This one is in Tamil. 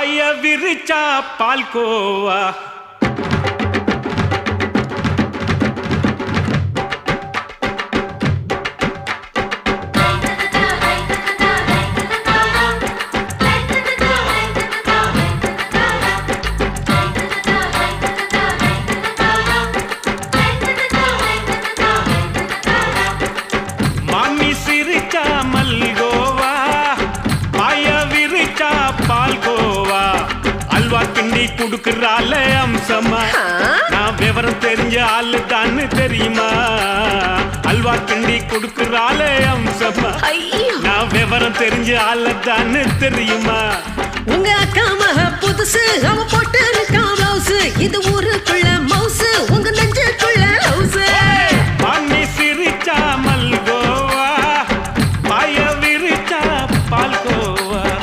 பாய விரிச்சா பால்கோவா குடுக்குறால அம்சமா நான் விவரம் தெரிஞ்ச ஆளு தான்னு தெரியுமா அல்வா கிண்டி குடுக்குறால அம்சமா நான் விவரம் தெரிஞ்ச ஆளு தான்னு தெரியுமா உங்க அக்கா மக புதுசு அவ போட்டு இருக்கா பிளவுஸ் இது ஊருக்குள்ள மவுசு உங்க நெஞ்சுக்குள்ள ஹவுஸ்